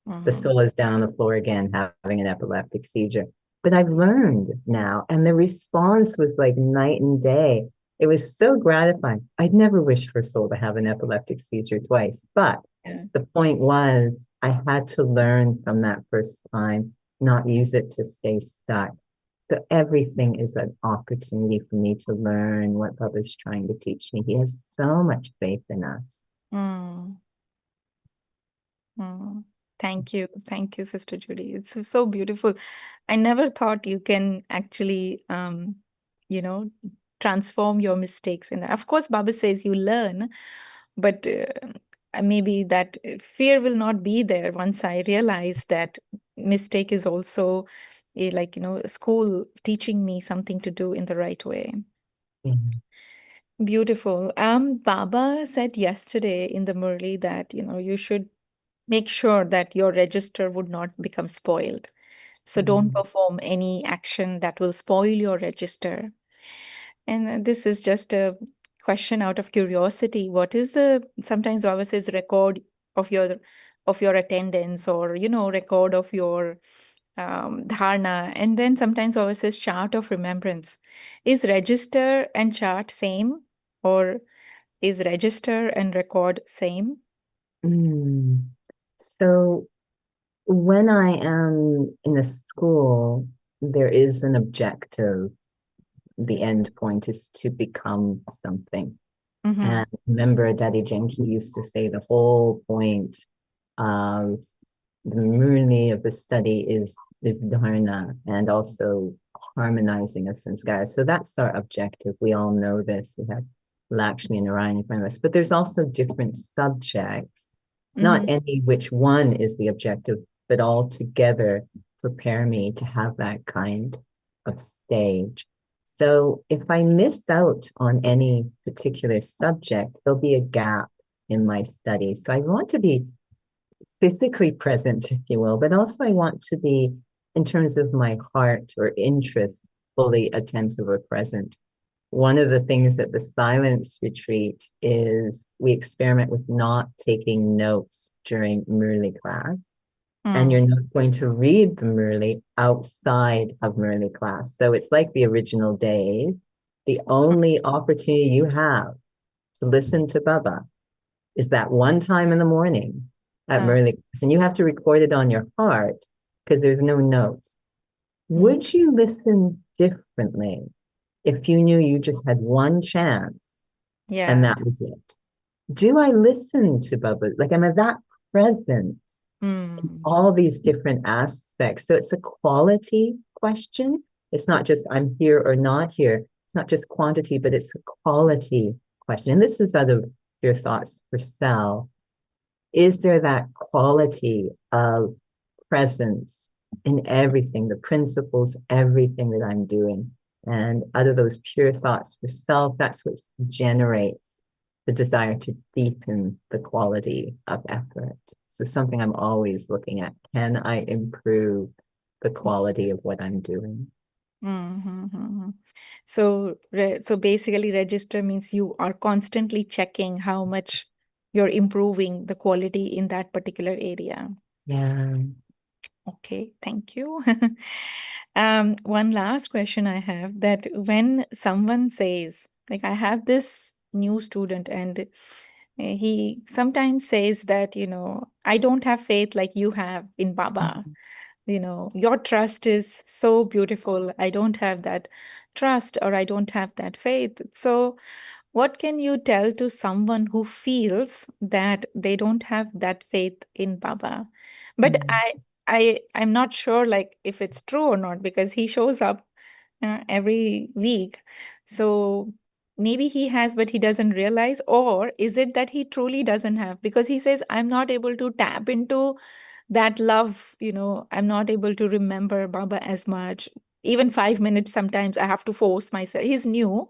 the mhm, soul is down on the floor again, having an epileptic seizure. But I've learned now, and the response was like night and day. It was so gratifying. I'd never wished for a soul to have an epileptic seizure twice, but yeah. the point was I had to learn from that first time, not use it to stay stuck. So everything is an opportunity for me to learn what Bubba's trying to teach me. He has so much faith in us. Mm, mm. Thank you. Thank you, Sister Judy. It's so beautiful. I never thought you can actually, you know, transform your mistakes in that. Of course, Baba says you learn, but maybe that fear will not be there once I realize that mistake is also like, school teaching me something to do in the right way. Mhm. Beautiful. Baba said yesterday in the Murli that, you should make sure that your register would not become spoiled. So don't Mhm. perform any action that will spoil your register. And this is just a question out of curiosity. What is sometimes Baba says record of your of your attendance, or record of your dharna, and then sometimes also says chart of remembrance. Is register and chart same, or is register and record same? So when I am in a school, there is an objective. The end point is to become something. And remember, Daddy Genki used to say the whole point of the Murli of the study is dharna, and also harmonizing of sanskara. So that's our objective. We all know this. We have Lakshmi and Narayan in front of us, but there's also different subjects, not any which one is the objective, but all together prepare me to have that kind of stage. So if I miss out on any particular subject, there'll be a gap in my study. So I want to be physically present, if you will, but also I want to be, in terms of my heart or interest, fully attentive or present. One of the things at the silence retreat is we experiment with not taking notes during Murli class. And you're not going to read the Murli outside of Murli class. So it's like the original days. The only opportunity you have to listen to Baba is that one time in the morning at Murli class, and you have to record it on your heart because there's no notes. Would you listen differently if you knew you just had one chance and that was it? Do I listen to Baba? Like, am I that present in all these different aspects? So it's a quality question. It's not just I'm here or not here. It's not just quantity, but it's a quality question. And this is out of your thoughts for Sal. Is there that quality of presence in everything, the principles, everything that I'm doing? And out of those pure thoughts for self, that's what generates the desire to deepen the quality of effort. So something I'm always looking at. Can I improve the quality of what I'm doing? So basically, register means you are constantly checking how much you're improving the quality in that particular area. Yeah. Okay, thank you. One last question I have, that when someone says, like, I have this new student and he sometimes says that, I don't have faith like you have in Baba. Your trust is so beautiful. I don't have that trust, or I don't have that faith. So what can you tell to someone who feels that they don't have that faith in Baba? But I'm not sure, like, if it's true or not, because he shows up every week. So maybe he has, but he doesn't realize. Or is it that he truly doesn't have? Because he says, I'm not able to tap into that love. I'm not able to remember Baba as much. Even 5 minutes, sometimes I have to force myself. He's new.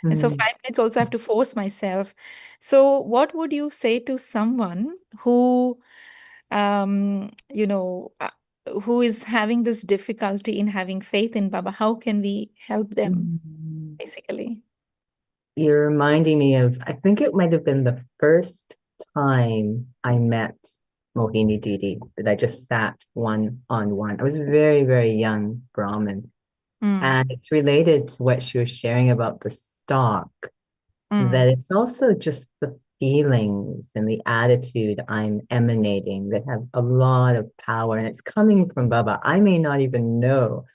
And so 5 minutes also I have to force myself. So what would you say to someone who, um, you know, uh, who is having this difficulty in having faith in Baba? How can we help them, basically? You're reminding me of, I think it might have been the first time I met Mohini Didi, that I just sat one on one. I was a very, very young Brahmin. And it's related to what she was sharing about the stock, that it's also just the feelings and the attitude I'm emanating that have a lot of power, and it's coming from Baba. I may not even know,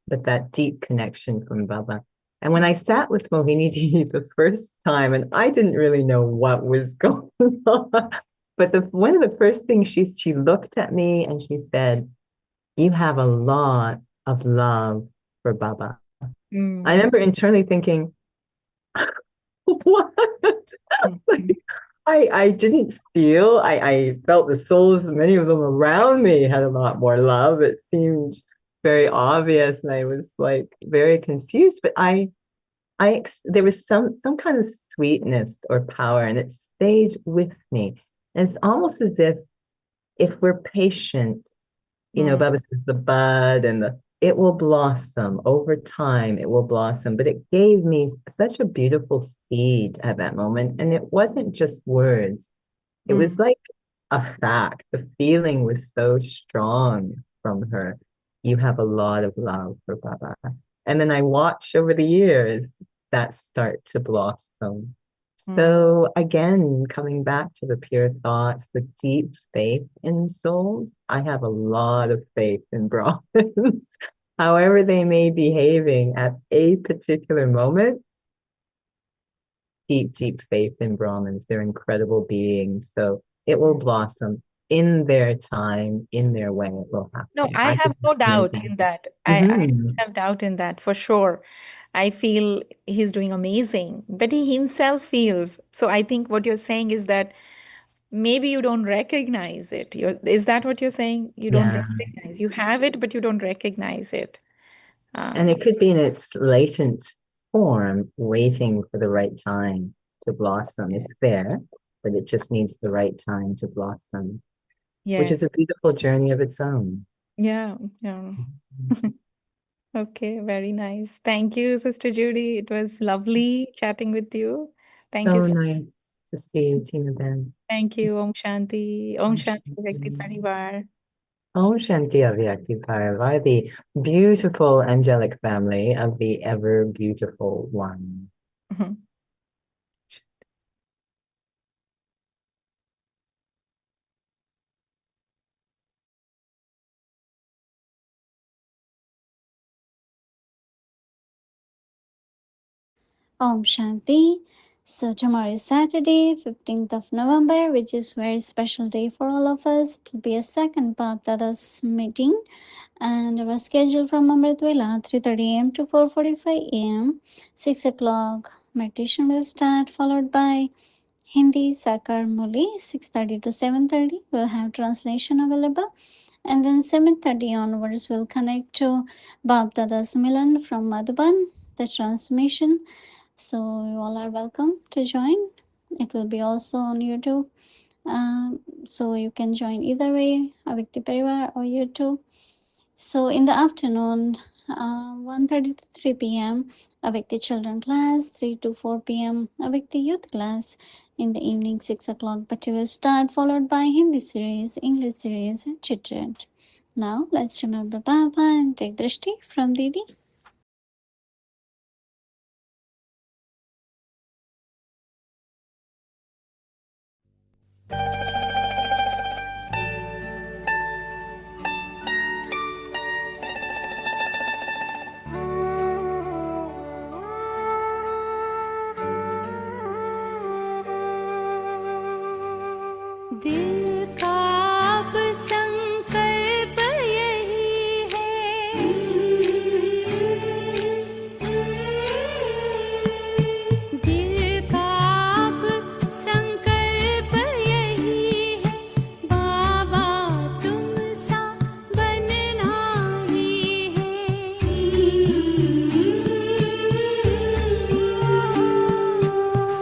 but that deep connection from Baba. And when I sat with Mohini Didi the first time, and I didn't really know what was going on, but one of the first things she looked at me and she said, "You have a lot of love for Baba." I remember internally thinking, what? Like, I didn't feel, I felt the souls, many of them around me had a lot more love. It seemed very obvious, and I was like very confused, but there was some kind of sweetness or power, and it stayed with me. And it's almost as if we're patient, Baba says the bud and it will blossom over time. It will blossom. But it gave me such a beautiful seed at that moment. And it wasn't just words. It was like a fact. The feeling was so strong from her. You have a lot of love for Baba. And then I watch over the years that start to blossom. So again, coming back to the pure thoughts, the deep faith in souls, I have a lot of faith in Brahmins. However they may be behaving at a particular moment, deep, deep faith in Brahmins. They're incredible beings. So it will blossom in their time, in their way, it will No, happen. I I have just no know doubt that. in that. I don't Mhm. have doubt in that for sure. I feel he's doing amazing, but he himself feels. So I think what you're saying is that maybe you don't recognize it. Is that what you're saying? You don't Yeah. recognize. You have it, but you don't recognize it. And Um, it could be in its latent form, waiting for the right time to blossom. It's there, but it just needs the right time to blossom, which is yes. a beautiful journey of its own. Yeah. Yeah. Okay. Very nice. Thank you, Sister Judy. It was lovely chatting with you. Thank you. So nice to see you, Tina Ben. Thank you. Om Shanti. Om Om Shanti Vyakti Shanti. Parivar. Om Shanti Avyakti Parava, the beautiful angelic family of the ever beautiful one. Mhm. Om Shanti. So tomorrow is Saturday, 15th of November, which is very special day for all of us. It will be a second Bhaktadas meeting, and our schedule from Amritvela 3:30 a.m. to 4:45 a.m. 6 o'clock meditation will start, followed by Hindi Sakar Muli 6:30 to 7:30. We'll have translation available, and then 7:30 onwards we'll connect to Bab Dada's Milan from Madhuban, the transmission. So you all are welcome to join. It will be also on YouTube. So you can join either way, Avikti Parivar or YouTube. So in the afternoon, 1:30 to 3 p.m., Avikti Children class, 3 to 4 p.m., Avikti Youth class. In the evening, 6 o'clock, but will start, followed by Hindi series, English series, and chit chat. Now let's remember Baba and take Drishti from Didi. दिल का अब संकल्प यही है, दिल का अब संकल्प यही है, बाबा तुम सा बनना ही है,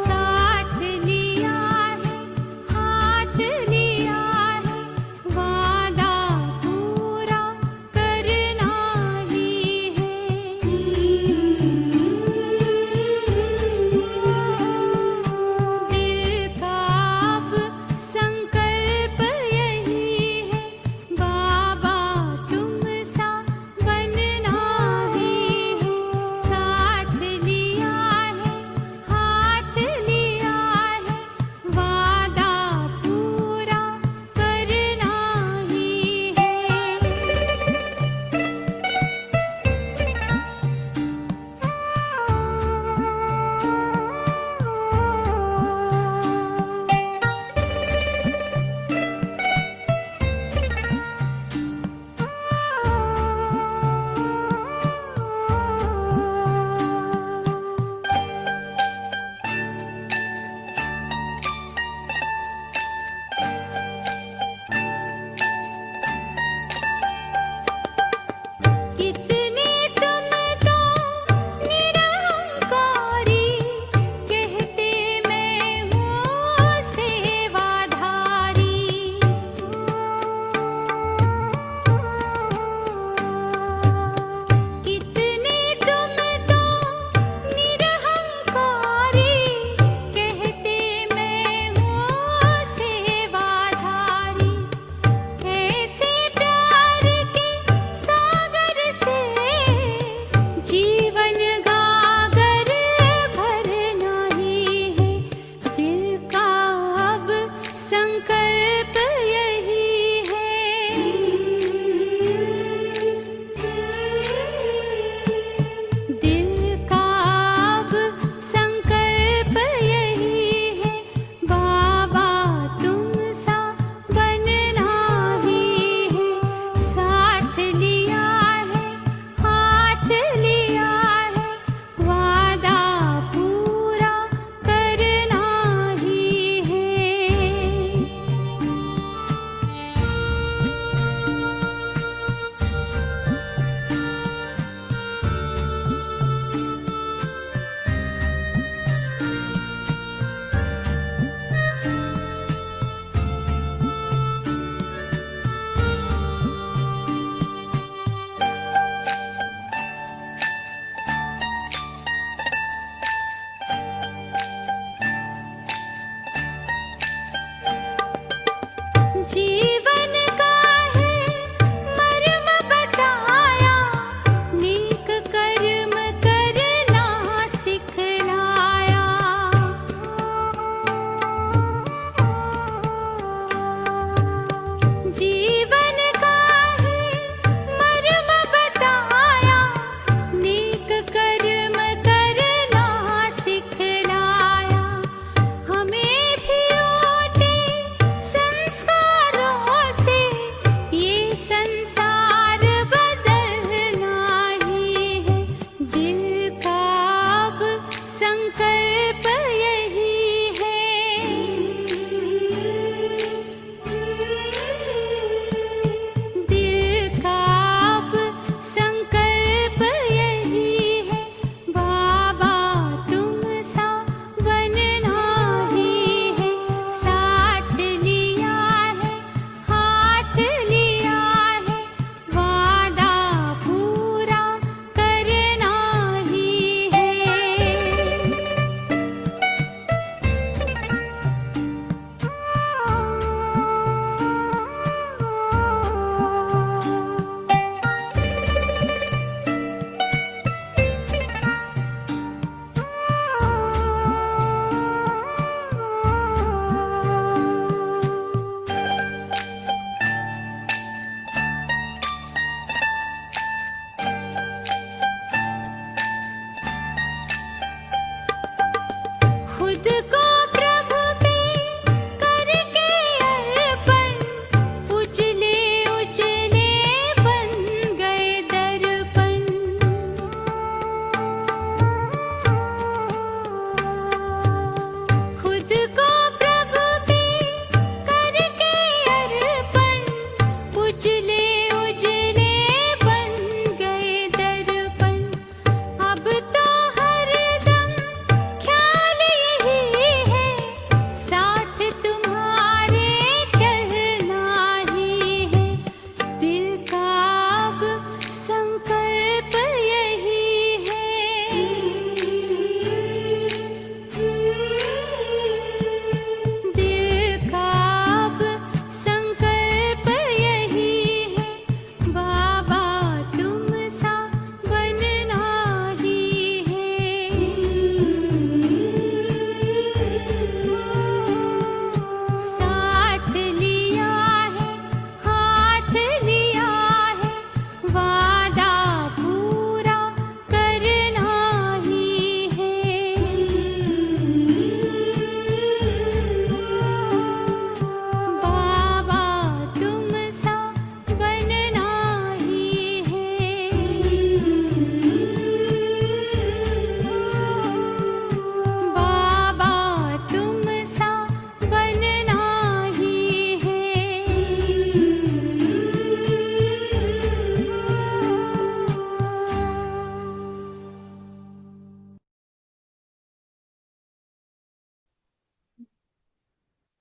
साथ लिया है, हाथ लिया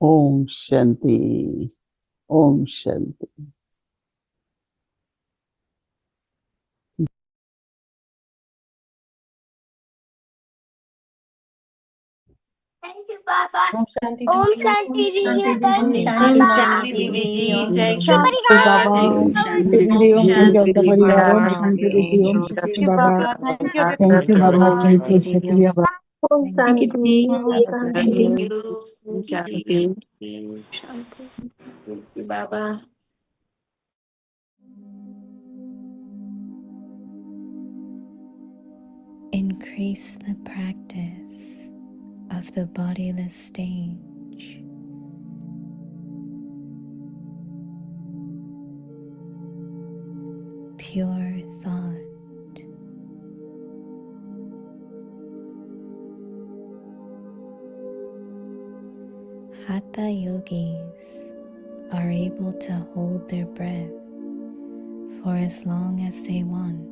Om Shanti. Om Shanti. Thank you, Baba. Om Shanti Om Didi. Shanti Om Didi. Shanti Thank you, Didi. Thank you, Baba. Om Shanti Shanti Didi. Didi. Om Jai Thank you, Shri Shanti Parivar. Baba. Thank Om you, Shanti. Namaste. Om Om Om Shanti Shanti. Didi Shanti Baba. Om Namaste. Shanti Didi. Om Thank Shanti you, Baba. Baba. Thank you, Thank you, Baba. Baba. Om Thank you, Shanti. Shukriya, Baba. Om Thank you. Shanti. Om Thank Shanti. you. Om Shanti. Shanti. Shanti. Thank you, Baba. Increase the practice of the bodiless stage. Pure thought. Hatha yogis are able to hold their breath for as long as they want.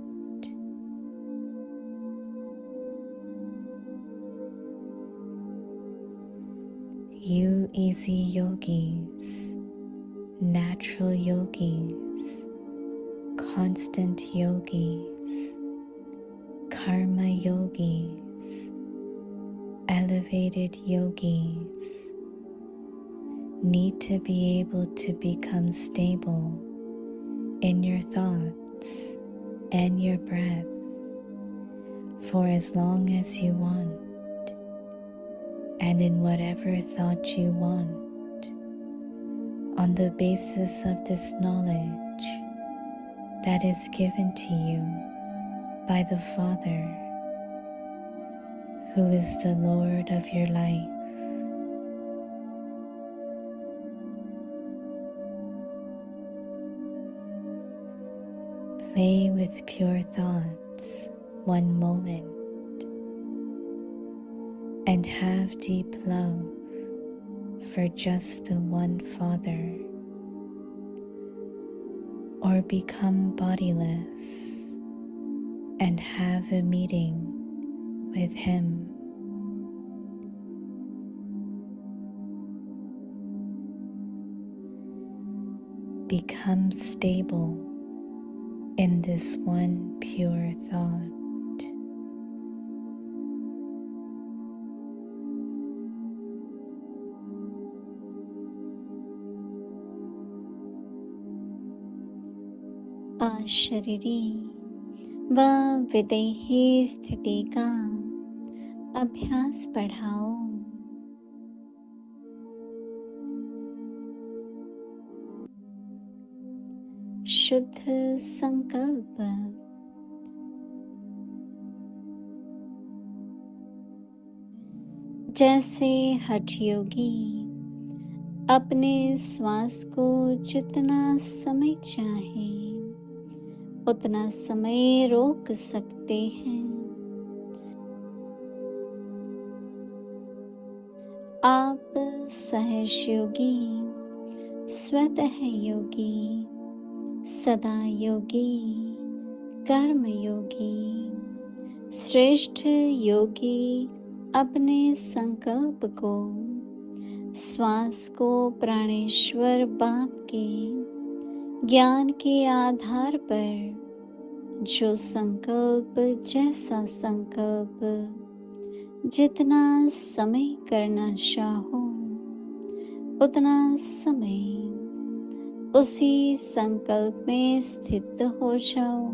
You easy yogis, natural yogis, constant yogis, karma yogis, elevated yogis need to be able to become stable in your thoughts and your breath for as long as you want, and in whatever thought you want, on the basis of this knowledge that is given to you by the Father, who is the Lord of your life. Play with pure thoughts one moment and have deep love for just the one Father, or become bodiless and have a meeting with Him. Become stable in this one pure thought. आशरीरी व विदेही स्थिति का अभ्यास बढ़ाओ। शुद्ध संकल्प जैसे हठ योगी अपने श्वास को जितना समय चाहे उतना समय रोक सकते हैं। आप सहज योगी, स्वतः योगी, सदा योगी, कर्म योगी, श्रेष्ठ योगी अपने संकल्प को श्वास को प्राणेश्वर बाप के ज्ञान के आधार पर जो संकल्प जैसा संकल्प जितना समय करना चाहो उतना समय उसी संकल्प में स्थित हो जाओ।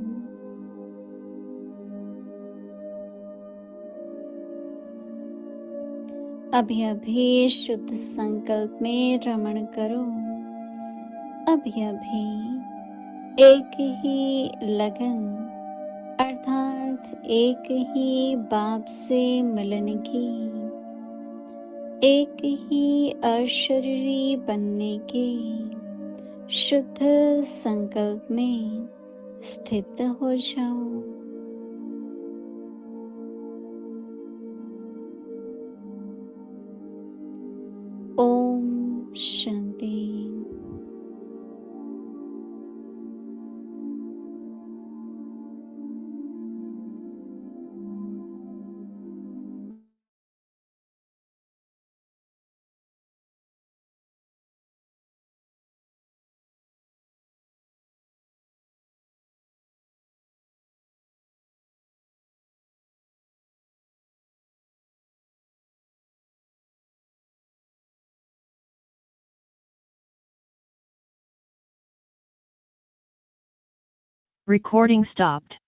अभी अभी शुद्ध संकल्प में रमण करो। अभी अभी एक ही लगन अर्थात एक ही बाप से मिलन की, एक ही अशरीरी बनने के शुद्ध संकल्प में स्थित हो जाओ। ओम शांति। Recording stopped.